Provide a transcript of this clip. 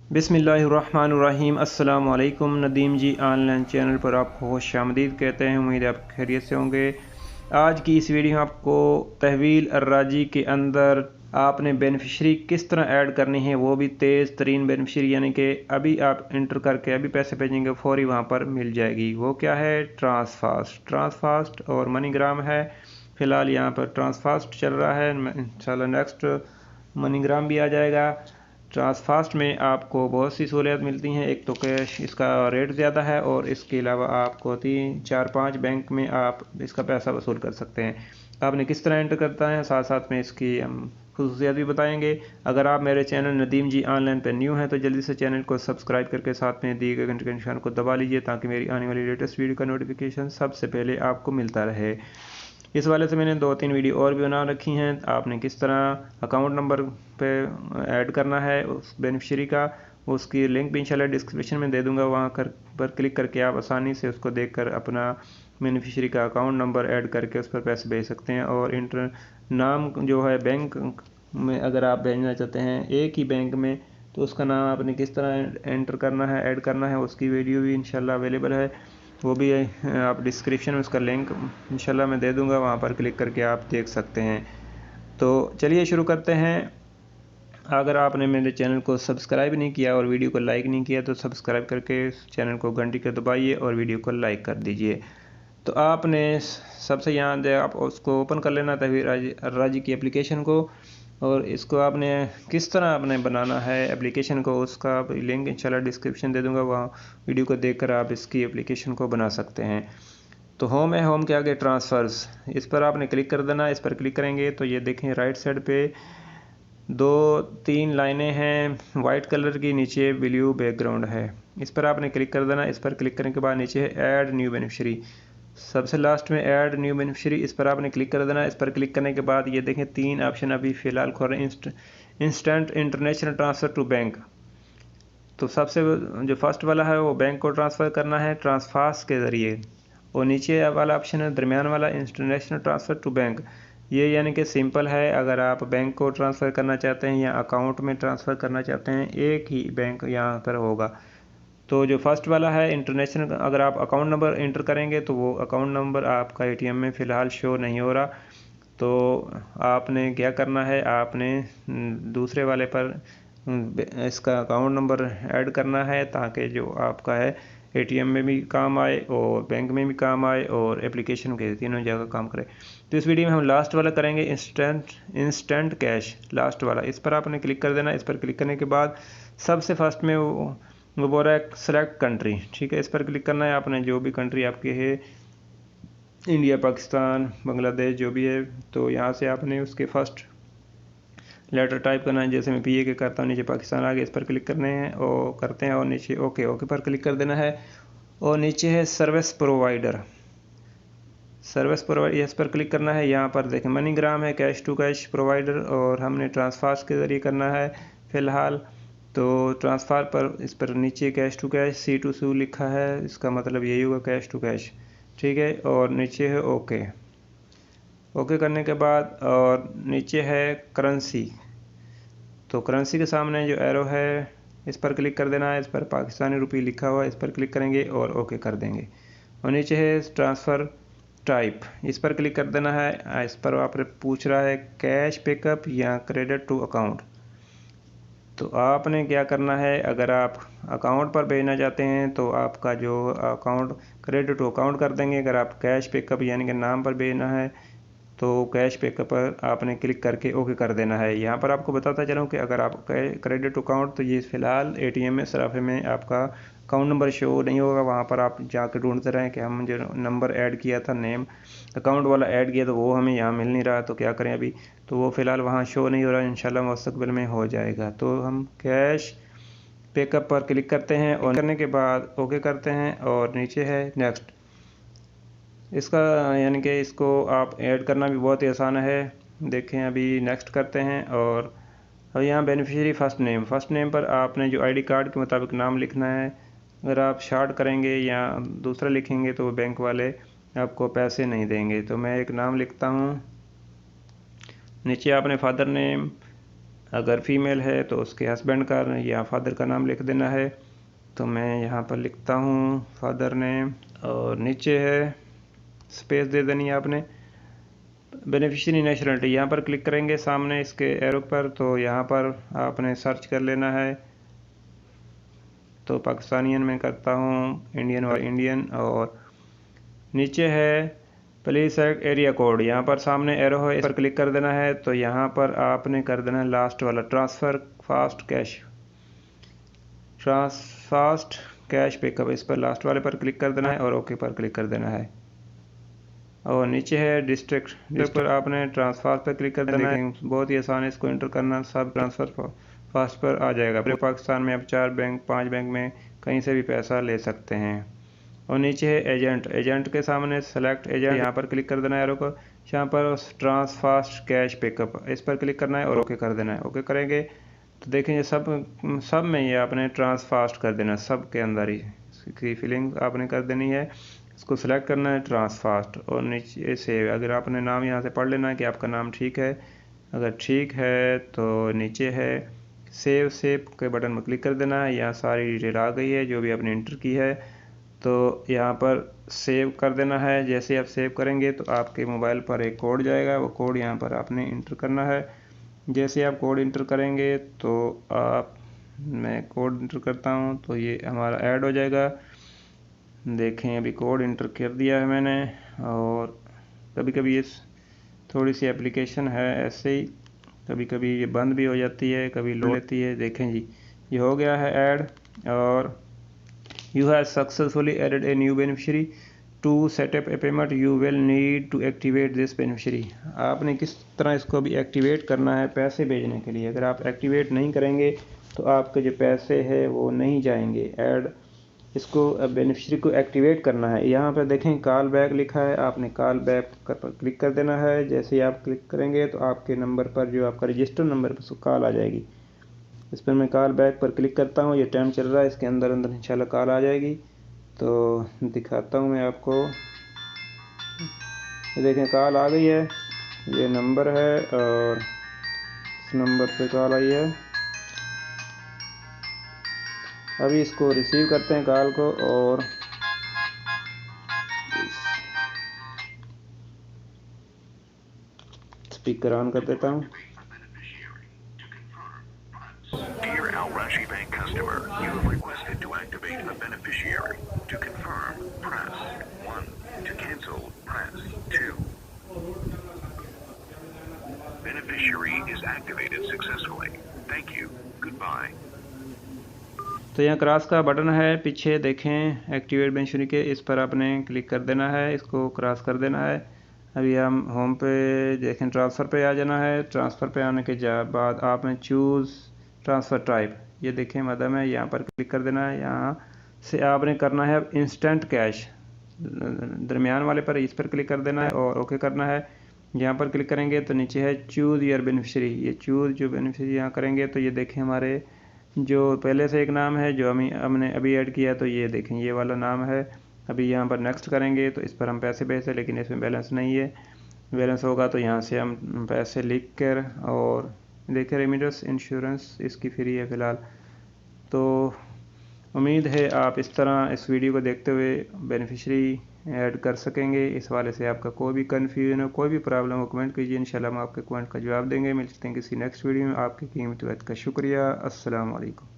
बिस्मिल्लाहिर्रहमानिर्रहीम। अस्सलाम वालेकुम। नदीम जी ऑनलाइन चैनल पर आपको खुशामदीद कहते हैं। उम्मीद है आप खैरियत से होंगे। आज की इस वीडियो में आपको तहवील अर्राजी के अंदर आपने बेनिफिशरी किस तरह ऐड करनी है, वो भी तेज़ तरीन बेनिफिशरी, यानी कि अभी आप इंटर करके अभी पैसे भेजेंगे फौरी वहाँ पर मिल जाएगी। वो क्या है? ट्रांसफास्ट और मनीग्राम है। फ़िलहाल यहाँ पर ट्रांसफास्ट चल रहा है, इंशाल्लाह नेक्स्ट मनीग्राम भी आ जाएगा। ट्रांसफास्ट में आपको बहुत सी सहूलियत मिलती हैं। एक तो कैश, इसका रेट ज़्यादा है, और इसके अलावा आपको 3 4 5 बैंक में आप इसका पैसा वसूल कर सकते हैं। आपने किस तरह एंटर करता है, साथ साथ में इसकी हम खसूसियात भी बताएंगे। अगर आप मेरे चैनल नदीम जी ऑनलाइन पर न्यू हैं तो जल्दी से चैनल को सब्सक्राइब करके साथ में दिए गए घंटे के निशान को दबा लीजिए, ताकि मेरी आने वाली लेटेस्ट वीडियो का नोटिफिकेशन सबसे पहले आपको मिलता रहे। इस वाले से मैंने 2 3 वीडियो और भी बना रखी हैं। आपने किस तरह अकाउंट नंबर पे ऐड करना है उस बेनिफिशरी का, उसकी लिंक भी इंशाल्लाह डिस्क्रिप्शन में दे दूंगा। वहाँ पर क्लिक करके आप आसानी से उसको देखकर अपना बेनिफिशरी का अकाउंट नंबर ऐड करके उस पर पैसे भेज सकते हैं। और इंटर नाम जो है बैंक में अगर आप भेजना चाहते हैं एक ही बैंक में, तो उसका नाम आपने किस तरह एंटर करना है, ऐड करना है, उसकी वीडियो भी इंशाल्लाह अवेलेबल है। वो भी आप डिस्क्रिप्शन में उसका लिंक इंशाल्लाह मैं दे दूंगा, वहाँ पर क्लिक करके आप देख सकते हैं। तो चलिए शुरू करते हैं। अगर आपने मेरे चैनल को सब्सक्राइब नहीं किया और वीडियो को लाइक नहीं किया तो सब्सक्राइब करके चैनल को घंटी को दबाइए और वीडियो को लाइक कर दीजिए। तो आपने सबसे यहाँ दे आप उसको ओपन कर लेना तहवील अर्राजी की एप्लीकेशन को, और इसको आपने किस तरह आपने बनाना है एप्लीकेशन को, उसका लिंक इंशाल्लाह डिस्क्रिप्शन दे दूंगा। वहाँ वीडियो को देखकर आप इसकी एप्लीकेशन को बना सकते हैं। तो होम है, होम के आगे ट्रांसफ़र्स, इस पर आपने क्लिक कर देना। इस पर क्लिक करेंगे तो ये देखें राइट साइड पे 2 3 लाइनें हैं वाइट कलर की, नीचे ब्लू बैकग्राउंड है। इस पर आपने क्लिक कर देना। इस पर क्लिक करने के बाद नीचे है ऐड न्यू बेनिफिशरी, सबसे लास्ट में ऐड न्यू बेनिफिशरी, इस पर आपने क्लिक कर देना। इस पर क्लिक करने के बाद ये देखें 3 ऑप्शन अभी फ़िलहाल खोल रहे हैं। Instant international transfer to bank, तो सबसे जो फर्स्ट वाला है वो बैंक को ट्रांसफ़र करना है ट्रांसफास्ट के ज़रिए, और नीचे वाला ऑप्शन है दरमियान वाला इंटरनेशनल ट्रांसफ़र टू बैंक। ये यानी कि सिंपल है, अगर आप बैंक को ट्रांसफ़र करना चाहते हैं या अकाउंट में ट्रांसफ़र करना चाहते हैं, एक ही बैंक यहाँ पर होगा। तो जो फर्स्ट वाला है इंटरनेशनल, अगर आप अकाउंट नंबर इंटर करेंगे तो वो अकाउंट नंबर आपका एटीएम में फ़िलहाल शो नहीं हो रहा। तो आपने क्या करना है, आपने दूसरे वाले पर इसका अकाउंट नंबर ऐड करना है, ताकि जो आपका है एटीएम में भी काम आए और बैंक में भी काम आए और एप्लीकेशन के तीनों जगह काम करे। तो इस वीडियो में हम लास्ट वाला करेंगे, इंस्टेंट कैश, लास्ट वाला। इस पर आपने क्लिक कर देना। इस पर क्लिक करने के बाद सबसे फर्स्ट में वो बोल रहा है सेलेक्ट कंट्री, ठीक है। इस पर क्लिक करना है। आपने जो भी कंट्री आपकी है, इंडिया, पाकिस्तान, बांग्लादेश, जो भी है, तो यहाँ से आपने उसके फर्स्ट लेटर टाइप करना है। जैसे मैं पीए के करता हूँ, नीचे पाकिस्तान आ गया, इस पर क्लिक करने हैं और करते हैं, और नीचे ओके पर क्लिक कर देना है। और नीचे है सर्विस प्रोवाइडर, इस पर क्लिक करना है। यहाँ पर देखें मनीग्राम है, कैश टू कैश प्रोवाइडर, और हमने ट्रांसफार के ज़रिए करना है फ़िलहाल। तो ट्रांसफ़ार पर इस पर नीचे कैश टू कैश C2C लिखा है, इसका मतलब यही होगा कैश टू कैश, ठीक है। और नीचे है ओके करने के बाद, और नीचे है करेंसी, तो करेंसी के सामने जो एरो है इस पर क्लिक कर देना है। इस पर पाकिस्तानी रुपये लिखा हुआ है, इस पर क्लिक करेंगे और ओके कर देंगे। और नीचे है ट्रांसफ़र टाइप, इस पर क्लिक कर देना है। इस पर आप पूछ रहा है कैश पिकअप या क्रेडिट टू अकाउंट। तो आपने क्या करना है, अगर आप अकाउंट पर भेजना चाहते हैं तो आपका जो अकाउंट क्रेडिट टू अकाउंट कर देंगे। अगर आप कैश पिकअप यानी कि नाम पर भेजना है तो कैश पिकअप पर आपने क्लिक करके ओके कर देना है। यहाँ पर आपको बताता चलूँ कि अगर आप क्रेडिट अकाउंट, तो ये फ़िलहाल एटीएम में सराफे में आपका अकाउंट नंबर शो नहीं होगा। वहाँ पर आप जाकर ढूंढते रहें कि हम जो नंबर ऐड किया था, नेम अकाउंट वाला ऐड किया, तो वो हमें यहाँ मिल नहीं रहा। तो क्या करें अभी, तो वो फ़िलहाल वहाँ शो नहीं हो रहा, इंशाल्लाह मुस्तक़बिल में हो जाएगा। तो हम कैश पिकअप पर क्लिक करते हैं और करने के बाद ओके करते हैं, और नीचे है नेक्स्ट। इसका यानी कि इसको आप ऐड करना भी बहुत ही आसान है। देखें अभी नेक्स्ट करते हैं, और यहाँ बेनिफिशियरी फर्स्ट नेम पर आपने जो आईडी कार्ड के मुताबिक नाम लिखना है। अगर आप शार्ट करेंगे या दूसरा लिखेंगे तो बैंक वाले आपको पैसे नहीं देंगे। तो मैं एक नाम लिखता हूँ। नीचे आपने फादर नेम अगर फीमेल है तो उसके हस्बैंड का या फादर का नाम लिख देना है। तो मैं यहाँ पर लिखता हूँ फादर नेम, और नीचे है स्पेस दे देनी है आपने। बेनिफिशियरी नेशनलिटी यहाँ पर क्लिक करेंगे सामने इसके एरो पर, तो यहाँ पर आपने सर्च कर लेना है। तो पाकिस्तानियन में करता हूँ, इंडियन, और नीचे है प्लीज सेलेक्ट एरिया कोड। यहाँ पर सामने एरो है, इस पर क्लिक कर देना है। तो यहाँ पर आपने कर देना है लास्ट वाला ट्रांसफ़र फास्ट कैश पिकअप, इस पर लास्ट वाले पर क्लिक कर देना है और ओके पर क्लिक कर देना है। और नीचे है डिस्ट्रिक्ट पर आपने ट्रांसफर पर क्लिक कर देना है। बहुत ही आसान है इसको एंटर करना, सब ट्रांसफ़र फास्ट पर आ जाएगा। पूरे पाकिस्तान में आप 4 बैंक 5 बैंक में कहीं से भी पैसा ले सकते हैं। और नीचे है एजेंट के सामने सेलेक्ट एजेंट, यहाँ पर क्लिक कर देना है एरो को। यहाँ पर फास्ट कैश पिकअप, इस पर क्लिक करना है और ओके कर देना है। ओके करेंगे तो देखेंगे सब में ये आपने फास्ट कर देना, सब के अंदर ही इसकी फिलिंग आपने कर देनी है। इसको सेलेक्ट करना है फास्ट, और नीचे से अगर आपने नाम यहाँ से पढ़ लेना है कि आपका नाम ठीक है। अगर ठीक है तो नीचे है सेव के बटन पर क्लिक कर देना है। यहाँ सारी डिटेल आ गई है जो भी आपने इंटर की है, तो यहाँ पर सेव कर देना है। जैसे आप सेव करेंगे तो आपके मोबाइल पर एक कोड जाएगा, वो कोड यहाँ पर आपने इंटर करना है। जैसे आप कोड इंटर करेंगे तो मैं कोड इंटर करता हूँ तो ये हमारा ऐड हो जाएगा। देखें अभी कोड इंटर कर दिया है मैंने। और कभी कभी ये थोड़ी सी एप्लीकेशन है ऐसे ही, कभी कभी ये बंद भी हो जाती है, कभी लो लेती है। देखें जी ये हो गया है ऐड। और you have successfully added a new beneficiary to set up a payment, you will need to activate this beneficiary. आपने किस तरह इसको भी एक्टिवेट करना है पैसे भेजने के लिए। अगर आप एक्टिवेट नहीं करेंगे तो आपके जो पैसे हैं वो नहीं जाएंगे। ऐड इसको बेनिफिशियरी को एक्टिवेट करना है। यहाँ पर देखें कॉल बैक लिखा है, आपने कॉल बैक पर क्लिक कर देना है। जैसे ही आप क्लिक करेंगे तो आपके नंबर पर जो आपका रजिस्टर नंबर पर कॉल आ जाएगी। इस पर मैं कॉल बैक पर क्लिक करता हूँ। ये टाइम चल रहा है, इसके अंदर इंशाल्लाह कॉल आ जाएगी। तो दिखाता हूँ मैं आपको, ये देखें कॉल आ गई है, ये नंबर है और इस नंबर पे कॉल आई है। अभी इसको रिसीव करते हैं कॉल को, और स्पीकर ऑन कर देता हूँ। Dear Al Rashi Bank customer, you have requested to activate a beneficiary. To confirm, press 1. To cancel, press 2. Beneficiary is activated successfully. Thank you. Goodbye. तो यहाँ क्रॉस का बटन है पीछे, देखें एक्टिवेट बेनिफिशियरी के, इस पर आपने क्लिक कर देना है, इसको क्रॉस कर देना है। अभी हम होम पे देखें ट्रांसफ़र पे आ जाना है। ट्रांसफ़र पे आने के बाद आपने चूज़ ट्रांसफ़र टाइप, ये देखें मदम है, यहाँ पर क्लिक कर देना है। यहाँ से आपने करना है इंस्टेंट कैश, दरमियान वाले पर इस पर क्लिक कर देना है और ओके करना है। यहाँ पर क्लिक करेंगे तो नीचे है चूज़ योर बेनिफिशियरी, ये चूज़ जो बेनिफिशियरी यहाँ करेंगे तो ये देखें हमारे जो पहले से एक नाम है जो हमने अभी ऐड किया, तो ये देखें ये वाला नाम है। अभी यहाँ पर नेक्स्ट करेंगे तो इस पर हम पैसे भेजते हैं, लेकिन इसमें बैलेंस नहीं है। बैलेंस होगा तो यहाँ से हम पैसे लिख कर, और देखें रेमिटेंस इंश्योरेंस इसकी फ्री है फ़िलहाल। तो उम्मीद है आप इस तरह इस वीडियो को देखते हुए बेनिफिशियरी ऐड कर सकेंगे। इस वाले से आपका कोई भी कन्फ्यूजन हो, कोई भी प्रॉब्लम हो, कमेंट कीजिए, इंशाल्लाह हम आपके कमेंट का जवाब देंगे। मिलते हैं किसी नेक्स्ट वीडियो में। आपकी कीमती वक्त का शुक्रिया। अस्सलाम वालेकुम।